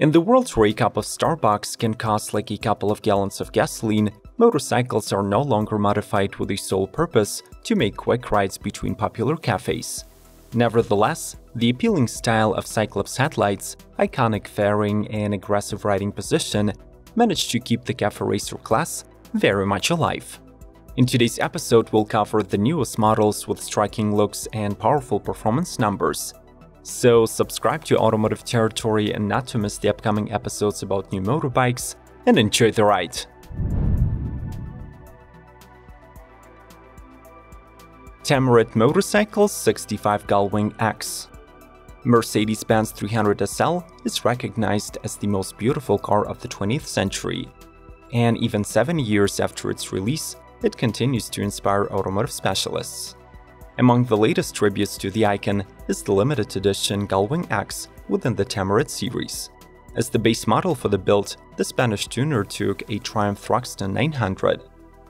In the world where a cup of Starbucks can cost like a couple of gallons of gasoline, motorcycles are no longer modified with a sole purpose to make quick rides between popular cafes. Nevertheless, the appealing style of cyclops headlights, iconic fairing, and aggressive riding position managed to keep the cafe racer class very much alive. In today's episode, we'll cover the newest models with striking looks and powerful performance numbers. So subscribe to Automotive Territory and not to miss the upcoming episodes about new motorbikes, and enjoy the ride! Tamarit Motorcycles 65 Gullwing X. Mercedes-Benz 300 SL is recognized as the most beautiful car of the 20th century. And even 7 years after its release, it continues to inspire automotive specialists. Among the latest tributes to the icon is the limited edition Gullwing X within the Tamarit series. As the base model for the build, the Spanish tuner took a Triumph Thruxton 900.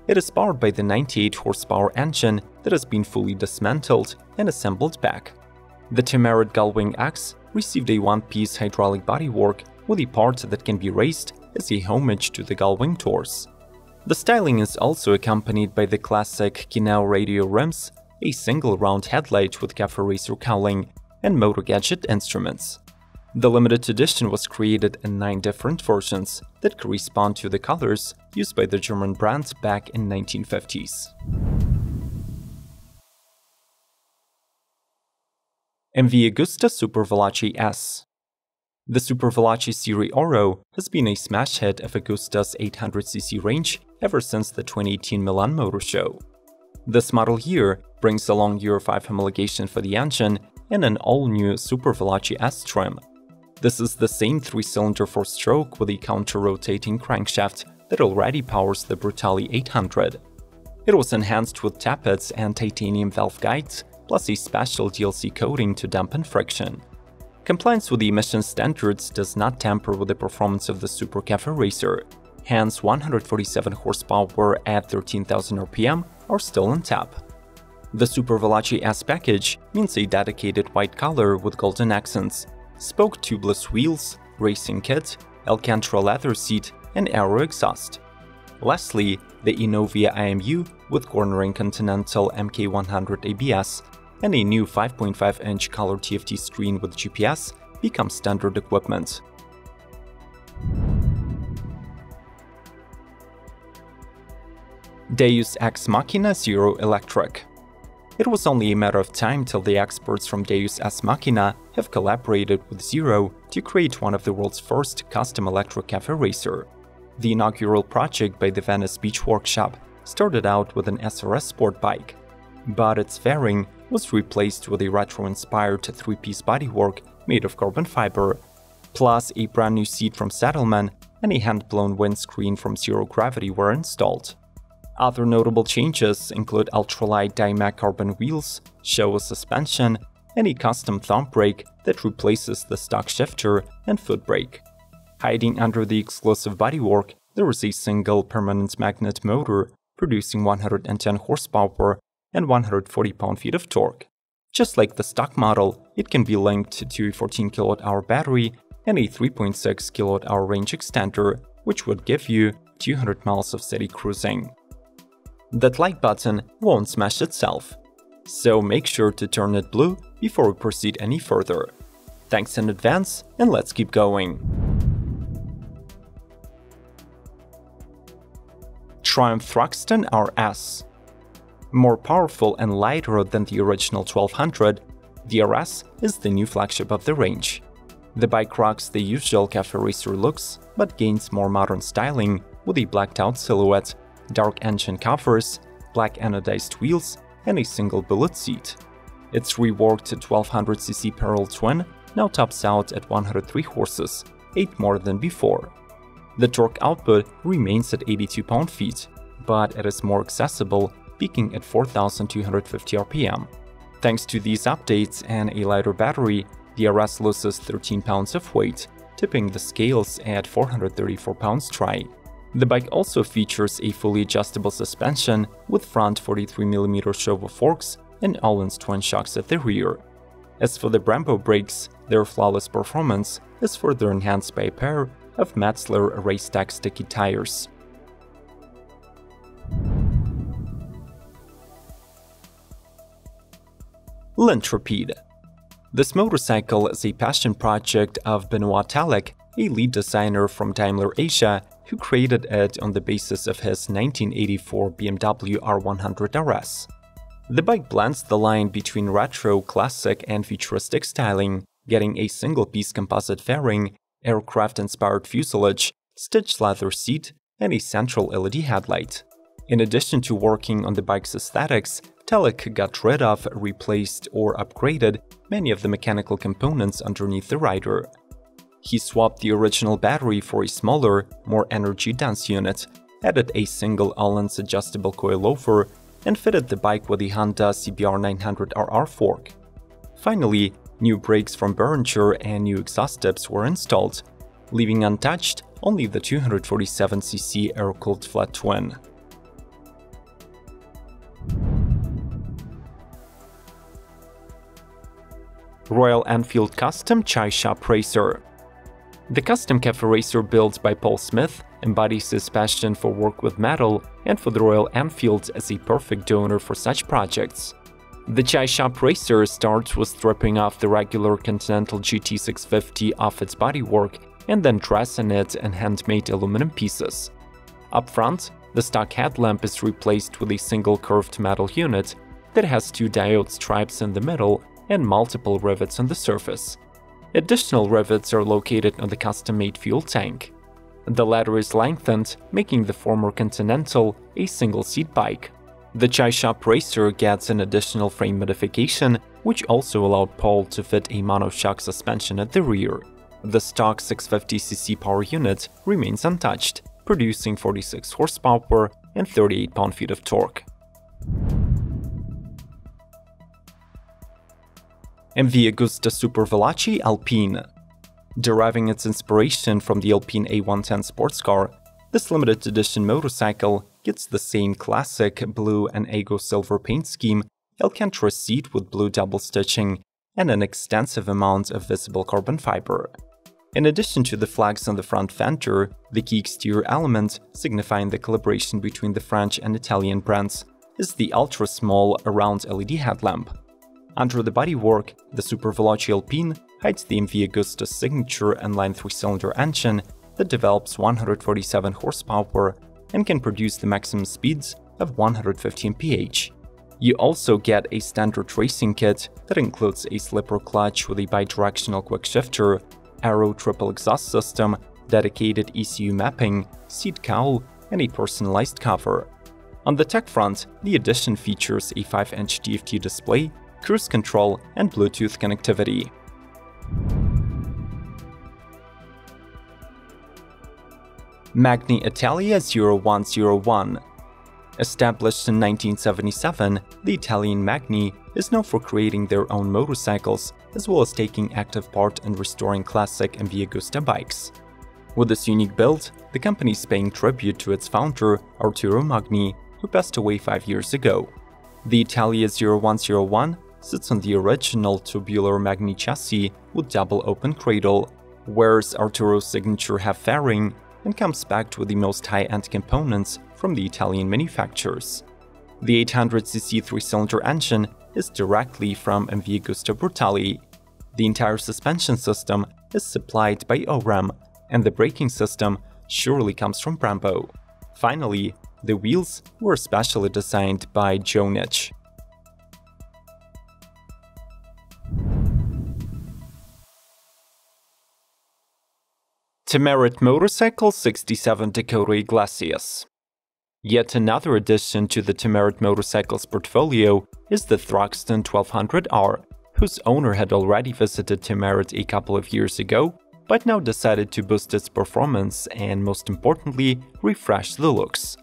It is powered by the 98 horsepower engine that has been fully dismantled and assembled back. The Tamarit Gullwing X received a one-piece hydraulic bodywork with a part that can be raised as a homage to the Gullwing doors. The styling is also accompanied by the classic Kineo radio rims, a single round headlight with cafe racer cowling, and motor gadget instruments. The limited edition was created in 9 different versions that correspond to the colors used by the German brand back in 1950s. MV Agusta Superveloce S. The Superveloce Serie Oro has been a smash hit of Agusta's 800cc range ever since the 2018 Milan Motor Show. This model year brings along Euro 5 homologation for the engine and an all-new Superveloce S trim. This is the same 3-cylinder 4-stroke with a counter-rotating crankshaft that already powers the Brutale 800. It was enhanced with tappets and titanium valve guides, plus a special DLC coating to dampen friction. Compliance with the emission standards does not tamper with the performance of the Super Cafe Racer, hence 147 horsepower at 13,000 RPM are still on tap. The Superveloce S package means a dedicated white color with golden accents, spoke tubeless wheels, racing kit, Alcantara leather seat, and aero exhaust. Lastly, the Inovia IMU with cornering Continental MK100 ABS and a new 5.5-inch color TFT screen with GPS becomes standard equipment. Deus Ex Machina Zero Electric. It was only a matter of time till the experts from Deus Ex Machina have collaborated with Zero to create one of the world's first custom electric cafe racer. The inaugural project by the Venice Beach Workshop started out with an SRS sport bike, but its fairing was replaced with a retro-inspired 3-piece bodywork made of carbon fiber, plus a brand new seat from Saddleman and a hand-blown windscreen from Zero Gravity were installed. Other notable changes include ultralight Dymac carbon wheels, Showa suspension, and a custom thumb brake that replaces the stock shifter and foot brake. Hiding under the exclusive bodywork, there is a single permanent magnet motor producing 110 horsepower and 140 pound-feet of torque. Just like the stock model, it can be linked to a 14 kWh battery and a 3.6 kWh range extender, which would give you 200 miles of steady cruising. That like button won't smash itself, so make sure to turn it blue before we proceed any further. Thanks in advance, and let's keep going. Triumph Thruxton RS. More powerful and lighter than the original 1200, the RS is the new flagship of the range. The bike rocks the usual cafe racer looks, but gains more modern styling with a blacked-out silhouette, dark engine covers, black anodized wheels, and a single Bullit seat. Its reworked 1200cc parallel twin now tops out at 103 horses, 8 more than before. The torque output remains at 82 pound-feet, but it is more accessible, peaking at 4,250 RPM. Thanks to these updates and a lighter battery, the RS loses 13 pounds of weight, tipping the scales at 434 pounds dry. The bike also features a fully adjustable suspension with front 43mm Showa forks and Öhlins twin shocks at the rear. As for the Brembo brakes, Their flawless performance is further enhanced by a pair of Metzler racetrack sticky tires. L'Intrépide. This motorcycle is a passion project of Benoit Talek, a lead designer from Daimler Asia, who created it on the basis of his 1984 BMW R100 RS. The bike blends the line between retro, classic and futuristic styling, getting a single-piece composite fairing, aircraft-inspired fuselage, stitched leather seat, and a central LED headlight. In addition to working on the bike's aesthetics, Talek got rid of, replaced, or upgraded many of the mechanical components underneath the rider. He swapped the original battery for a smaller, more energy-dense unit, added a single Öhlins adjustable coilover, and fitted the bike with a Honda CBR900RR fork. Finally, new brakes from Behringer and new exhaust tips were installed, leaving untouched only the 247cc air-cooled flat twin. Royal Enfield Custom Chai Shop Racer. The custom cafe racer built by Paul Smith embodies his passion for work with metal and for the Royal Enfield as a perfect donor for such projects. The Chai Shop Racer starts with stripping off the regular Continental GT650 off its bodywork and then dressing it in handmade aluminum pieces. Up front, the stock headlamp is replaced with a single curved metal unit that has two diode stripes in the middle and multiple rivets on the surface. Additional rivets are located on the custom-made fuel tank. The latter is lengthened, making the former Continental a single-seat bike. The Chai Shop Racer gets an additional frame modification, which also allowed Paul to fit a monoshock suspension at the rear. The stock 650cc power unit remains untouched, producing 46 horsepower and 38 pound-feet of torque. MV Agusta Superveloce Alpine. Deriving its inspiration from the Alpine A110 sports car, this limited edition motorcycle gets the same classic blue and Ago silver paint scheme, Alcantara seat with blue double stitching, and an extensive amount of visible carbon fiber. In addition to the flags on the front fender, the key exterior element, signifying the collaboration between the French and Italian brands, is the ultra-small round LED headlamp. Under the bodywork, the Superveloce Alpine hides the MV Agusta's signature inline 3-cylinder engine that develops 147 horsepower and can produce the maximum speeds of 115 mph. You also get a standard racing kit that includes a slipper clutch with a bidirectional quick shifter, Aero triple exhaust system, dedicated ECU mapping, seat cowl, and a personalized cover. On the tech front, the edition features a 5-inch TFT display, cruise control, and Bluetooth connectivity. Magni Italia 0101. Established in 1977, the Italian Magni is known for creating their own motorcycles, as well as taking active part in restoring classic MV Agusta bikes. With this unique build, the company is paying tribute to its founder, Arturo Magni, who passed away 5 years ago. The Italia 0101 sits on the original tubular Magni chassis with double open cradle, wears Arturo's signature half fairing, and comes packed with the most high-end components from the Italian manufacturers. The 800cc 3-cylinder engine is directly from MV Agusta Brutale. The entire suspension system is supplied by ORAM, and the braking system surely comes from Brembo. Finally, the wheels were specially designed by Joe Nitsch. Tamarit Motorcycles 67 Dakota Iglesias. Yet another addition to the Tamarit Motorcycles portfolio is the Thruxton 1200R, whose owner had already visited Tamarit a couple of years ago, but now decided to boost its performance and, most importantly, refresh the looks.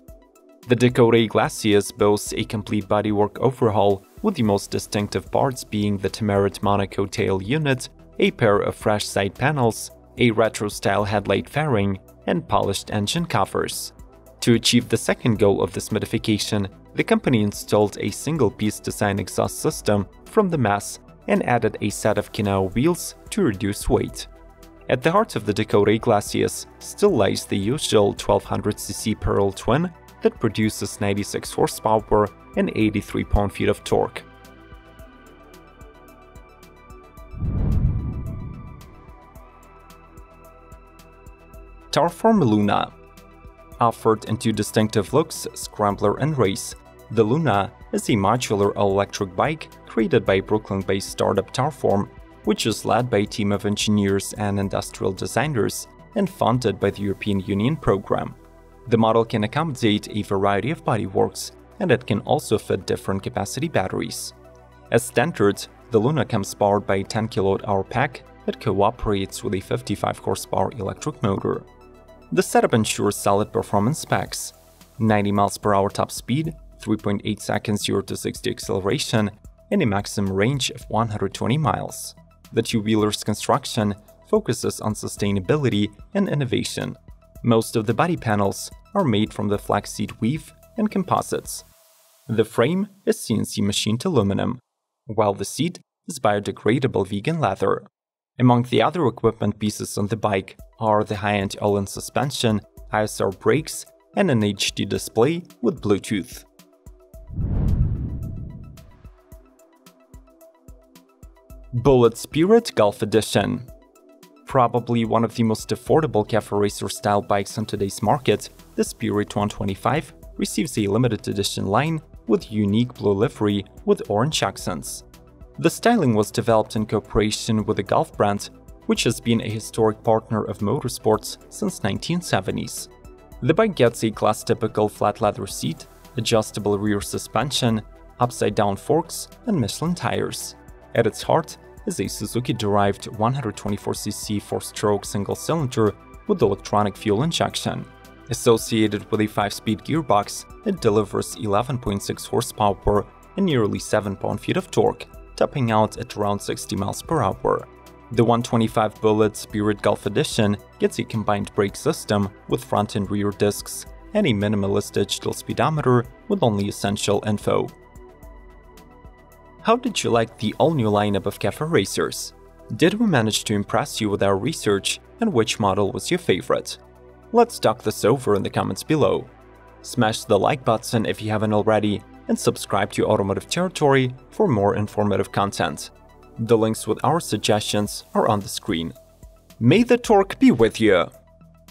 The Dakota Iglesias boasts a complete bodywork overhaul, with the most distinctive parts being the Tamarit Monaco tail unit, a pair of fresh side panels, a retro-style headlight fairing, and polished engine covers. To achieve the second goal of this modification, the company installed a single-piece design exhaust system from the mass and added a set of Kinao wheels to reduce weight. At the heart of the Dakota Iglesias still lies the usual 1200cc parallel twin that produces 96 horsepower and 83 pound-feet of torque. Tarform Luna. Offered in two distinctive looks, Scrambler and Race, the Luna is a modular all-electric bike created by Brooklyn-based startup Tarform, which is led by a team of engineers and industrial designers and funded by the European Union program. The model can accommodate a variety of bodyworks, and it can also fit different capacity batteries. As standard, the Luna comes powered by a 10 kWh pack that cooperates with a 55 horsepower electric motor. The setup ensures solid performance specs: 90 mph top speed, 3.8 seconds 0 to 60 acceleration, and a maximum range of 120 miles. The two-wheeler's construction focuses on sustainability and innovation. Most of the body panels are made from the flaxseed weave and composites. The frame is CNC machined aluminum, while the seat is biodegradable vegan leather. Among the other equipment pieces on the bike are the high-end all-in suspension, ISR brakes, and an HD display with Bluetooth. Bullit Spirit Golf Edition. Probably one of the most affordable cafe racer style bikes on today's market, the Spirit 125 receives a limited edition line with unique blue livery with orange accents. The styling was developed in cooperation with the Golf brand, which has been a historic partner of motorsports since 1970s. The bike gets a class-typical flat leather seat, adjustable rear suspension, upside-down forks, and Michelin tires. At its heart is a Suzuki-derived 124cc 4-stroke single-cylinder with electronic fuel injection. Associated with a 5-speed gearbox, it delivers 11.6 horsepower and nearly 7 pound-feet of torque, topping out at around 60 mph. The 125 Bullit Spirit Golf Edition gets a combined brake system with front and rear discs and a minimalist digital speedometer with only essential info. How did you like the all-new lineup of cafe racers? Did we manage to impress you with our research, and which model was your favorite? Let's talk this over in the comments below. Smash the like button if you haven't already, and subscribe to Automotive Territory for more informative content. The links with our suggestions are on the screen. May the torque be with you!